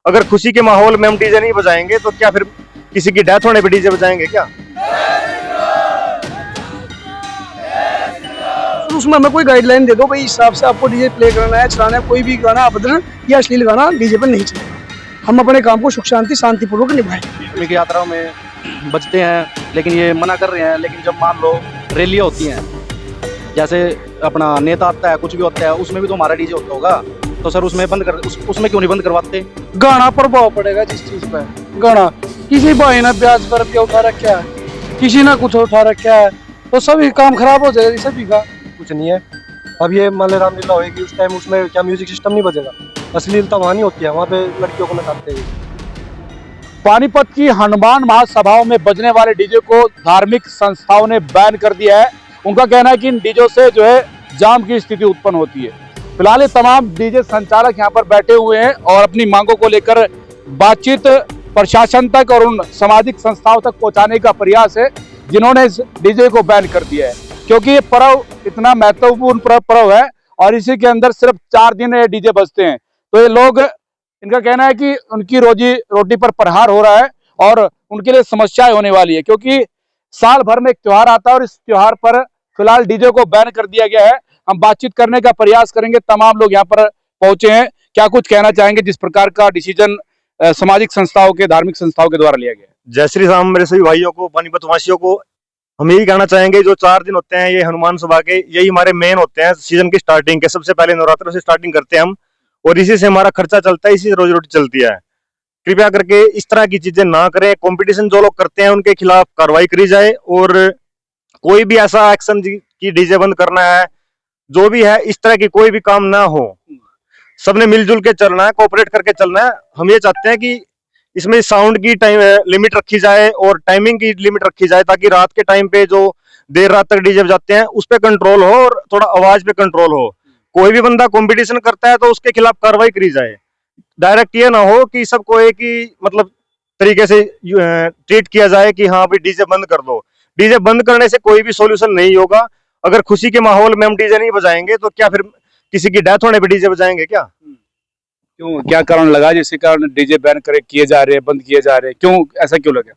अगर खुशी के माहौल में हम डीजे नहीं बजाएंगे तो क्या फिर किसी की डेथ होने पे डीजे बजाएंगे क्या? उसमें हमें कोई गाइडलाइन दे दो भाई, इस हिसाब से आपको डीजे प्ले करना है, चलाना है। कोई भी गाना अभद्र या अश्लील गाना डीजे पर नहीं चलेगा। हम अपने काम को सुख शांति शांतिपूर्वक निभाएं। धार्मिक यात्राओं में बजते हैं, लेकिन ये मना कर रहे हैं। लेकिन जब मान लो रैलियाँ होती हैं, जैसे अपना नेता आता है, कुछ भी होता है, उसमें भी तो हमारा डीजे होता होगा, तो सर उसमें बंद कर, उसमें क्यों नहीं बंद करवाते? गाना प्रभाव पड़ेगा जिस चीज पर। गाना किसी भाई ने ब्याज पर रुपया उठा रखा है, किसी ने कुछ उठा रखा है, तो सभी काम खराब हो जाएगा सभी का। कुछ नहीं है। अब ये मान लो रामलीला होगी, उस टाइम उसमें क्या म्यूजिक सिस्टम नहीं बजेगा? अश्लीलता वहाँ नहीं होती है, वहाँ पे लड़कियों को नचाते हैं। पानीपत की हनुमान महासभाओं में बजने वाले डीजे को धार्मिक संस्थाओं ने बैन कर दिया है। उनका कहना है कि इन डीजों से जो है जाम की स्थिति उत्पन्न होती है। फिलहाल ये तमाम डीजे संचालक यहाँ पर बैठे हुए हैं और अपनी मांगों को लेकर बातचीत प्रशासन तक और उन सामाजिक संस्थाओं तक पहुंचाने का प्रयास है, जिन्होंने इस डीजे को बैन कर दिया है। क्योंकि ये पर्व इतना महत्वपूर्ण पर्व है और इसी के अंदर सिर्फ 4 दिन ये डीजे बजते हैं, तो ये लोग, इनका कहना है कि उनकी रोजी रोटी पर प्रहार हो रहा है और उनके लिए समस्याएं होने वाली है। क्योंकि साल भर में एक त्योहार आता है और इस त्योहार पर फिलहाल डीजे को बैन कर दिया गया है। हम बातचीत करने का प्रयास करेंगे। तमाम लोग यहाँ पर पहुंचे हैं, क्या कुछ कहना चाहेंगे जिस प्रकार का डिसीजन सामाजिक संस्थाओं के, धार्मिक संस्थाओं के द्वारा लिया गया है। जय श्री राम मेरे सभी भाइयों को, पानीपत वासियों को हम यही कहना चाहेंगे, जो 4 दिन होते हैं ये हनुमान सभा के, यही हमारे मेन होते हैं सीजन की स्टार्टिंग के। सबसे पहले नवरात्र से स्टार्टिंग करते हैं हम और इसी से हमारा खर्चा चलता है, इसी से रोजी रोटी चलती है। कृपया करके इस तरह की चीजें ना करें। कंपटीशन जो लोग करते हैं उनके खिलाफ कार्रवाई करी जाए और कोई भी ऐसा एक्शन की डीजे बंद करना है, जो भी है, इस तरह की कोई भी काम ना हो। सबने मिलजुल के चलना है, कोऑपरेट करके चलना है। हम ये चाहते हैं कि इसमें साउंड की टाइम लिमिट रखी जाए और टाइमिंग की लिमिट रखी जाए, ताकि रात के टाइम पे जो देर रात तक डीजे बजाते हैं उस पे कंट्रोल हो और थोड़ा आवाज पे कंट्रोल हो। कोई भी बंदा कंपटीशन करता है तो उसके खिलाफ कार्रवाई करी जाए। डायरेक्ट ये ना हो कि सबको एक ही मतलब तरीके से ट्रीट किया जाए कि हाँ भाई डीजे बंद कर दो। डीजे बंद करने से कोई भी सॉल्यूशन नहीं होगा। अगर खुशी के माहौल में हम डीजे नहीं बजाएंगे तो क्या फिर किसी की डेथ होने पे डीजे बजाएंगे क्या? क्यों, क्या कारण लगा जिसके कारण डीजे बैन किए जा रहे हैं, बंद किए जा रहे हैं? क्यों, ऐसा क्यों लगा?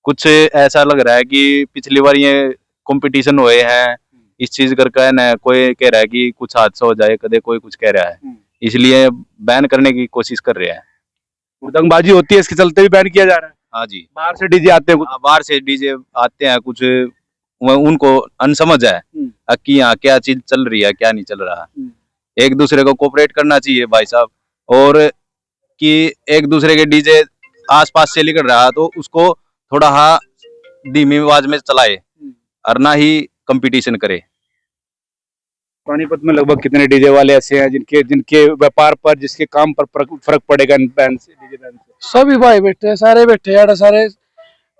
कुछ ऐसा लग रहा है कि पिछली बार ये कंपटीशन हुए हैं इस चीज करके ना, कोई कह रहा है कि कुछ हादसा हो जाए, कदे कोई कुछ कह रहा है, इसलिए बैन करने की कोशिश कर रहे हैं। हुड़दंगबाजी होती है, इसके चलते भी बैन किया जा रहा है। हाँ जी, बाहर से डीजे आते हैं कुछ। बाहर से डीजे आते हैं, कुछ उनको अनसमझ है कि यहाँ क्या चीज चल रही है, क्या नहीं चल रहा। एक दूसरे को कोऑपरेट करना चाहिए भाई साहब, और कि एक दूसरे के डीजे आसपास से निकल रहा तो उसको थोड़ा धीमी आवाज में चलाए और ना ही कंपटीशन करे। पानीपत में लगभग कितने डीजे वाले ऐसे हैं जिनके व्यापार पर, जिसके काम पर फर्क पड़ेगा इन बैन से, डीजे बैन से? सभी भाई बैठे हैं, सारे बैठे हैं, सारे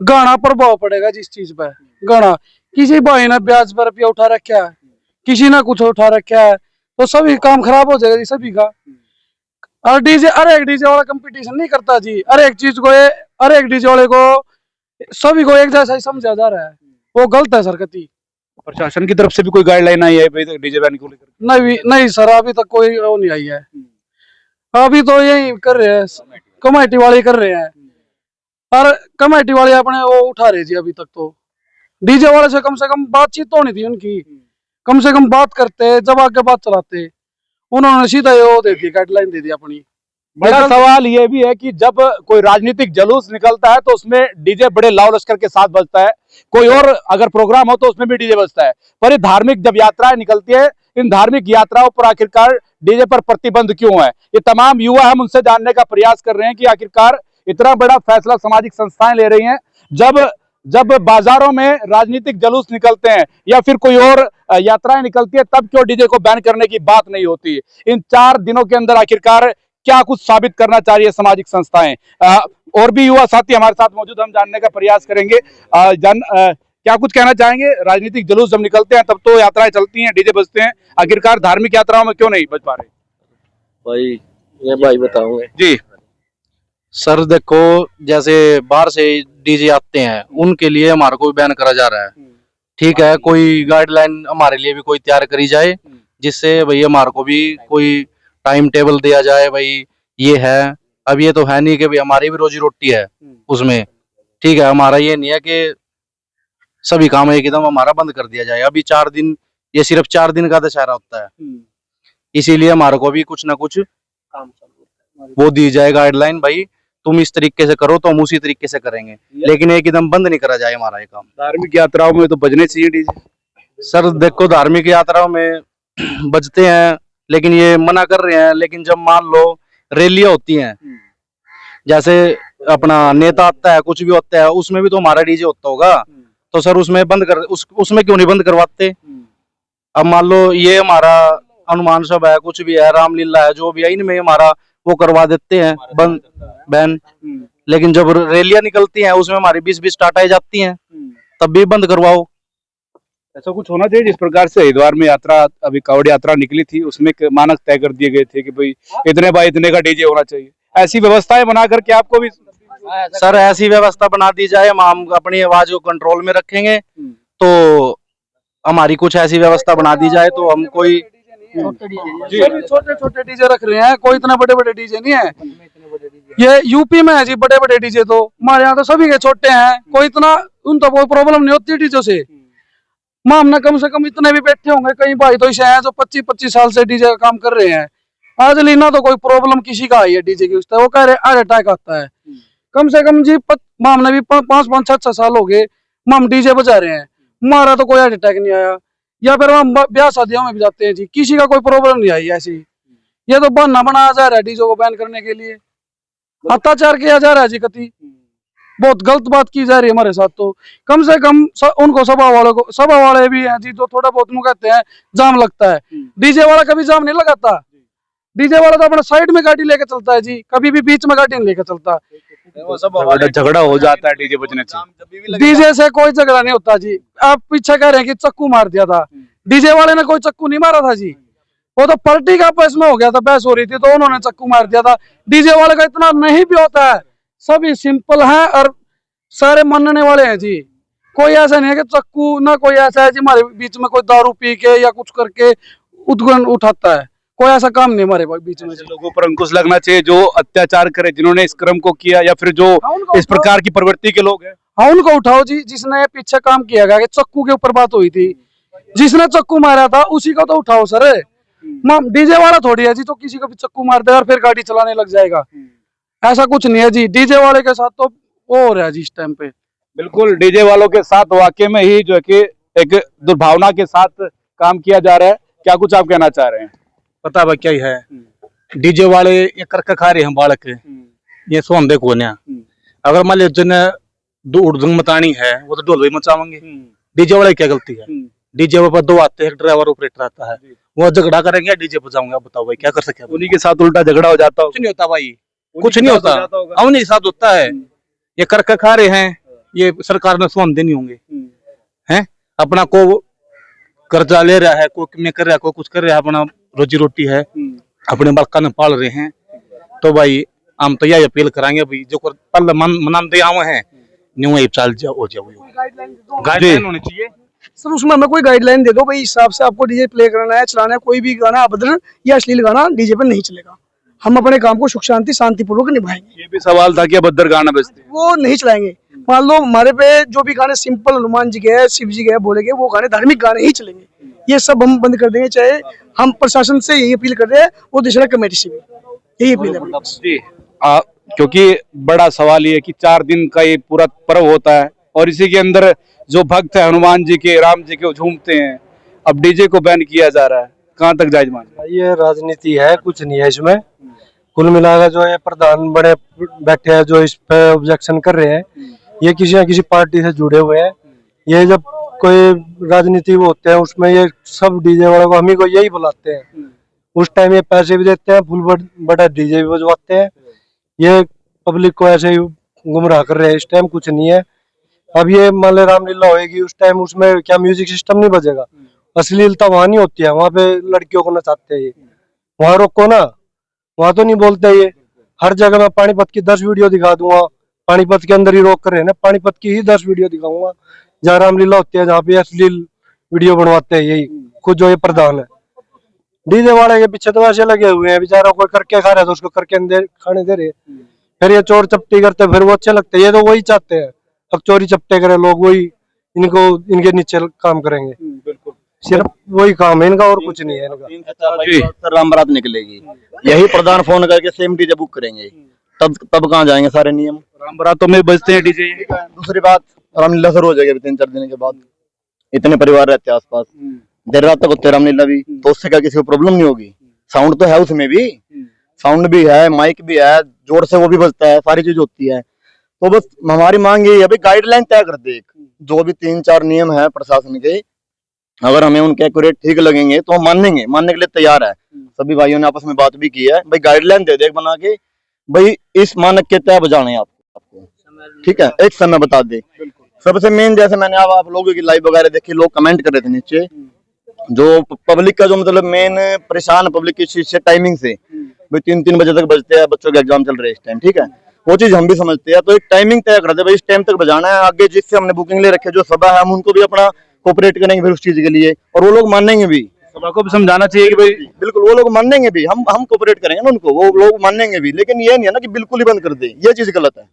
गाना प्रभाव पड़ेगा जिस चीज पर। गाना किसी भाई ने ब्याज पर रुपया उठा रखा है, किसी ने कुछ उठा रखा है, तो सभी काम खराब हो जाएगा सभी का। और डीजे, अरे एक डीजे वाला कंपटीशन नहीं करता जी। अरे एक चीज को, अरे एक डीजे वाले को सभी को एक जैसा ही समझा जा रहा है, वो गलत है सरकती। प्रशासन की तरफ से भी कोई गाइडलाइन आई है डीजे बैन को लेकर? नहीं सर, अभी तक कोई वो नहीं आई है। अभी तो यही कर रहे हैं, कमेटी वाले कर रहे हैं, और कमेटी वाले अपने वो उठा रहे जी। अभी तक तो डीजे वाले से कम बातचीत तो होनी थी उनकी, कम से कम बात करते, जब आगे बात चलाते। उन्होंने सीधा वो दे दी, गाइडलाइन दे दी अपनी। बड़ा सवाल ये भी है कि जब कोई राजनीतिक जुलूस निकलता है तो उसमें डीजे बड़े लाव लश्कर के साथ बजता है, कोई और अगर प्रोग्राम हो तो उसमें भी डीजे बजता है। पर ये धार्मिक जब यात्राएं निकलती है, इन धार्मिक यात्राओं पर आखिरकार डीजे पर प्रतिबंध क्यों है? ये तमाम युवा हम उनसे जानने का प्रयास कर रहे हैं कि आखिरकार इतना बड़ा फैसला सामाजिक संस्थाएं ले रही हैं, जब बाजारों में राजनीतिक जुलूस निकलते हैं या फिर कोई और यात्राएं निकलती है, तब क्यों डीजे को बैन करने की बात नहीं होती? इन 4 दिनों के अंदर आखिरकार क्या कुछ साबित करना चाह रही है सामाजिक संस्थाएं? और भी युवा साथी हमारे साथ मौजूद, हम जानने का प्रयास करेंगे। क्या कुछ कहना चाहेंगे? राजनीतिक जुलूस जब निकलते हैं तब तो यात्राएं चलती हैं, डीजे बजते हैं, आखिरकार धार्मिक यात्राओं में क्यों नहीं बज पा रहे? भाई बताऊंगे जी सर। देखो, जैसे बाहर से डीजे आते हैं उनके लिए हमारे को बैन करा जा रहा है। ठीक है, कोई गाइडलाइन हमारे लिए भी कोई तैयार करी जाए, जिससे भाई हमारे को भी कोई टाइम टेबल दिया जाए, भाई ये है अब ये तो है नहीं कि भाई हमारी भी रोजी रोटी है उसमें, ठीक है। हमारा ये नहीं है कि सभी काम एकदम हमारा बंद कर दिया जाए। अभी 4 दिन, ये सिर्फ 4 दिन का दशहरा होता है, इसीलिए हमारे को भी कुछ ना कुछ वो दी जाए गाइडलाइन, भाई तुम इस तरीके से करो तो हम उसी तरीके से करेंगे, लेकिन एकदम बंद नहीं करा जाए हमारा ये काम। धार्मिक यात्राओं में तो बजने चाहिए डीजे। सर देखो, धार्मिक यात्राओं में बजते हैं, लेकिन ये मना कर रहे हैं। लेकिन जब मान लो रैलियां होती हैं, जैसे अपना नेता आता है, कुछ भी होता है, उसमें भी तो हमारा डीजे होता होगा, तो सर उसमें बंद कर, उसमें क्यों नहीं बंद करवाते? अब मान लो ये हमारा हनुमान सभा है, कुछ भी है, रामलीला है, जो भी है, इनमें हमारा वो करवा देते हैं बंद, बैन। लेकिन जब रैलियां निकलती हैं, उसमें हमारी 20-20 टाटाएं जाती हैं, तब भी बंद करवाओ। ऐसा कुछ होना चाहिए जिस प्रकार से हरिद्वार में यात्रा, अभी कावड़ यात्रा निकली थी, उसमें एक मानक तय कर दिए गए थे कि भाई इतने बाय इतने का डीजे होना चाहिए। ऐसी व्यवस्थाएं बना करके आपको भी सर ऐसी व्यवस्था बना दी जाए, हम अपनी आवाज को कंट्रोल में रखेंगे, तो हमारी कुछ ऐसी व्यवस्था बना दी जाए तो हम कोई छोटे छोटे डीजे रख रहे हैं, कोई इतने बड़े बड़े डीजे नहीं है। ये यूपी में है जी बड़े बड़े डीजे, तो हमारे यहाँ तो सभी के छोटे हैं, कोई इतना उन तो कोई प्रॉब्लम नहीं होती डीजों से। हमने कम से कम इतने भी बैठे होंगे, कई भाई तो ऐसे हैं जो 25-25 साल से डीजे का काम कर रहे हैं, आज लीना तो कोई प्रॉब्लम किसी का आई है डीजे की, वो कह रहे हार्ट अटैक आता है। कम से कम जी हमने भी 5-5, 6-6 साल हो गए हम डीजे बजा रहे हैं, हमारा तो कोई हार्ट अटैक नहीं आया। या फिर हम ब्याह शादियों में भी जाते हैं जी, किसी का कोई प्रॉब्लम नहीं आई ऐसी। ये तो बहाना बनाया जा रहा है डीजे को बैन करने के लिए, अत्याचार किया जा रहा है जी, कति बहुत गलत बात की जा रही है हमारे साथ। तो कम से कम उनको सभा वाले भी हैं जी, जो थोड़ा बहुत कहते हैं जाम लगता है, डीजे वाला कभी जाम नहीं लगाता। डीजे वाला तो अपने साइड में गाड़ी लेके चलता है जी, कभी भी बीच में गाड़ी नहीं लेके चलता। झगड़ा हो जाता है डीजे बजने से। डीजे से कोई झगड़ा नहीं होता जी। आप पीछे कह रहे हैं कि चक्कू मार दिया था, डीजे वाले ने कोई चक्कू नहीं मारा था जी, वो तो पार्टी का आपस में हो गया था, बहस हो रही थी तो उन्होंने चक्कू मार दिया था। डीजे वाले का इतना नहीं भी होता है, सभी सिंपल हैं और सारे मानने वाले हैं जी। कोई ऐसा नहीं है कि चक्कू, ना कोई ऐसा है जी हमारे बीच में कोई दारू पी के या कुछ करके उद्गन उठाता है, कोई ऐसा काम नहीं हमारे बीच में। लोगों पर अंकुश लगना चाहिए जो अत्याचार करे, जिन्होंने इस क्रम को किया या फिर जो इस प्रकार की प्रवृत्ति के लोग हैं। हाँ उनको उठाओ जी, जिसने पीछे काम किया गया कि चक्कू के ऊपर बात हुई थी, जिसने चक्कू मारा था उसी को तो उठाओ सर। डीजे वाला थोड़ी है जी तो किसी को भी चक्कू मार देगा और फिर गाड़ी चलाने लग जाएगा, ऐसा कुछ नहीं है जी। डीजे वाले के साथ तो वो हो रहा है जी इस टाइम पे। बिल्कुल डीजे वालों के साथ वाकई में ही जो है कि एक दुर्भावना के साथ काम किया जा रहा है। क्या कुछ आप कहना चाह रहे हैं? पता बा क्या ही है, डीजे वाले ये करके खा रहे हैं बालक, ये सोन देखो ना। अगर मान लो जिन्हें उड़दंग मतानी है वो तो ढोल भी मचावेंगे, डीजे वाले क्या गलती है? डीजे पर 2 आते हैं, ड्राइवर ऑपरेटर आता है, वो झगड़ा करेंगे डीजे बजाऊंगा, बताओ भाई क्या कर सकते हैं? उन्हीं के साथ उल्टा झगड़ा हो जाता हो। कुछ नहीं होता भाई, कुछ नहीं होता, उन्हीं साथ होता है। ये करके खा रहे हैं, ये सरकार ने सोन देनी होंगे हैं, अपना को कर्जा ले रहा है, कोई कर रहा है, कोई कुछ कर रहा है, अपना रोजी रोटी है, अपने बालका ने पाल रहे हैं। तो भाई हम तो यही अपील कराएंगे भाई, जो पल मन दे आवे हैं न्यू ही चाल जाओ हो जाओ, गाइडलाइन होनी चाहिए सर। उसमें हमें कोई गाइडलाइन दे दो भाई, हिसाब से आपको डीजे प्ले करना है, चलाना है, कोई भी गाना अभद्र या अश्लील गाना डीजे पे नहीं चलेगा। हम अपने काम को सुख शांति शांतिपूर्वक निभाएंगे। ये भी सवाल था कि अभद्र गाना बजते हैं, वो नहीं चलाएंगे। मान लो हमारे पे जो भी गाने सिंपल हनुमान जी के, शिव जी के बोलेंगे, वो गाने धार्मिक गाने ही चलेंगे, ये सब हम बंद कर देंगे। चाहे हम प्रशासन से यही अपील कर रहे हैं और दूसरा कमेटी से भी यही अपील है जी। क्योंकि बड़ा सवाल ये कि 4 दिन का ये पूरा पर्व होता है और इसी के अंदर जो भक्त है हनुमान जी के, राम जी के, वो झूमते हैं। अब डीजे को बैन किया जा रहा है, कहाँ तक जायज मान? ये राजनीति है, कुछ नहीं है इसमें। कुल मिलाकर जो ये प्रधान बड़े बैठे हैं जो इस पे ऑब्जेक्शन कर रहे हैं, ये किसी न किसी पार्टी से जुड़े हुए हैं। ये जब कोई राजनीति वो होते हैं उसमें ये सब डीजे वालों को, हम ही को यही बुलाते हैं, उस टाइम ये पैसे भी देते हैं, फुल बड़ा डीजे भी बजवाते हैं। ये पब्लिक को ऐसे ही गुमराह कर रहे हैं। इस टाइम कुछ नहीं है। अब ये मान लो रामलीला होएगी, उस टाइम उसमें क्या म्यूजिक सिस्टम नहीं बजेगा? अश्लीलता वहां नहीं होती है, वहां पे लड़कियों को नचाते हैं ये, वहां रोको ना, वहां तो नहीं बोलते ये। हर जगह मैं पानीपत की 10 वीडियो दिखा दूंगा, पानीपत के अंदर ही रोक कर रहे हैं ना, पानीपत की ही 10 वीडियो दिखाऊंगा जहाँ रामलीला होती है, जहाँ पे अश्लील वीडियो बनवाते हैं यही खुद जो ये प्रधान है। डीजे वाले के पीछे तो ऐसे लगे हुए हैं, बेचारा कोई करके खा रहा है तो उसको करके खाने दे रहे हैं। फिर ये चोर चपटी करते फिर वो अच्छे लगते हैं, ये तो वही चाहते हैं अब चोरी चपटे करे लोग, वही इनको इनके नीचे काम करेंगे, सिर्फ वही काम है इनका और कुछ नहीं है इनका। राम बारात निकलेगी, यही प्रधान फोन करके सेम डीजे बुक करेंगे, तब कहाँ जाएंगे सारे नियम। राम बारातों में बजते हैं डीजे। दूसरी बात, रामलीला शुरू हो जाएगी 3-4 दिन के बाद, इतने परिवार रहते हैं आसपास, देर रात तक होते हैं रामलीला भी, तो उससे क्या किसी को प्रॉब्लम नहीं होगी। साउंड तो है उसमें भी, साउंड भी है, माइक भी है, जोर से वो भी बजता है, सारी चीज होती है। तो बस हमारी मांग यही है भाई, गाइडलाइन तय कर दे, जो भी 3-4 नियम है प्रशासन के, अगर हमें उनके एक्यूरेट ठीक लगेंगे तो हम मानेंगे, मानने के लिए तैयार है। सभी भाइयों ने आपस में बात भी की है, भाई गाइडलाइन दे दे बना के, भाई इस मानक के तय बजाने आपको, ठीक है, एक समय बता दे। सबसे मेन, जैसे मैंने आप लोगों की लाइव वगैरह देखी, लोग कमेंट कर रहे थे नीचे, जो पब्लिक का जो मतलब मेन परेशान पब्लिक की चीज से, टाइमिंग से, भाई 3-3 बजे तक बजते हैं, बच्चों के एग्जाम चल रहे हैं इस टाइम, ठीक है, वो चीज हम भी समझते हैं। तो एक टाइमिंग तय कर दे भाई, इस टाइम तक बजाना है, आगे जिससे हमने बुकिंग ले रखे जो सभा है, हम उनको भी अपना कोऑपरेट करेंगे फिर उस चीज के लिए, और वो लोग मानेंगे भी, सभा को भी समझाना चाहिए कि भाई बिल्कुल वो लोग मानेंगे भी, हम कोऑपरेट करेंगे ना उनको, वो लोग मानेंगे भी, लेकिन ये नहीं है ना कि बिल्कुल ही बंद कर दे, ये चीज गलत है।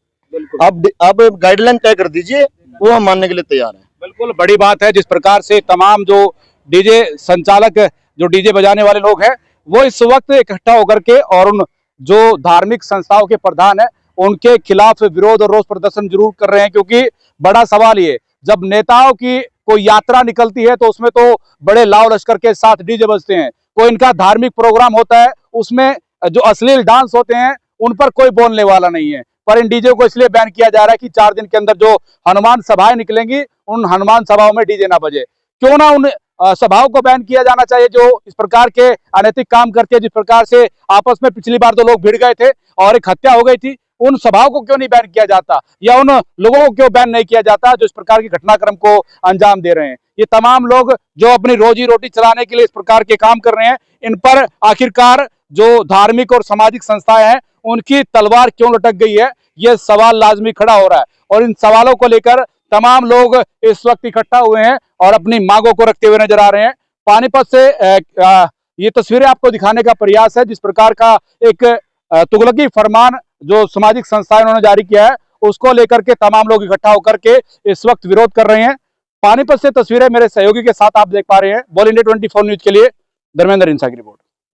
आप गाइडलाइन तय कर दीजिए, वो हम मानने के लिए तैयार है। बिल्कुल बड़ी बात है जिस प्रकार से तमाम जो डीजे संचालक, जो डीजे बजाने वाले लोग हैं, वो इस वक्त इकट्ठा होकर के और उन जो धार्मिक संस्थाओं के प्रधान है उनके खिलाफ विरोध और रोष प्रदर्शन जरूर कर रहे हैं। क्योंकि बड़ा सवाल ये, जब नेताओं की कोई यात्रा निकलती है तो उसमें तो बड़े लाव लश्कर के साथ डीजे बजते हैं, कोई इनका धार्मिक प्रोग्राम होता है उसमें जो अश्लील डांस होते हैं उन पर कोई बोलने वाला नहीं है, पर इन डीजे को इसलिए बैन किया जा रहा है कि 4 दिन के अंदर जो हनुमान सभाएं निकलेंगी उन हनुमान सभाओं में डीजे ना बजे। क्यों ना उन सभाओं को बैन किया जाना चाहिए जो इस प्रकार के अनैतिक काम करते हैं। जिस प्रकार से आपस में पिछली बार 2 लोग भिड़ गए थे और एक हत्या हो गई थी, उन सभाओं को क्यों नहीं बैन किया जाता, या उन लोगों को क्यों बैन नहीं किया जाता जो इस प्रकार की घटनाक्रम को अंजाम दे रहे हैं। ये तमाम लोग जो अपनी रोजी रोटी चलाने के लिए इस प्रकार के काम कर रहे हैं, इन पर आखिरकार जो धार्मिक और सामाजिक संस्थाएं हैं उनकी तलवार क्यों लटक गई है, ये सवाल लाजमी खड़ा हो रहा है। और इन सवालों को लेकर तमाम लोग इस वक्त इकट्ठा हुए हैं और अपनी मांगों को रखते हुए नजर आ रहे हैं। पानीपत से ये तस्वीरें आपको दिखाने का प्रयास है, जिस प्रकार का एक तुगलकी फरमान जो सामाजिक संस्थाएं उन्होंने जारी किया है, उसको लेकर के तमाम लोग इकट्ठा होकर के इस वक्त विरोध कर रहे हैं। पानीपत से तस्वीरें मेरे सहयोगी के साथ आप देख पा रहे हैं। बॉल इंडिया 24 न्यूज के लिए धर्मेंद्र इंसा की रिपोर्ट।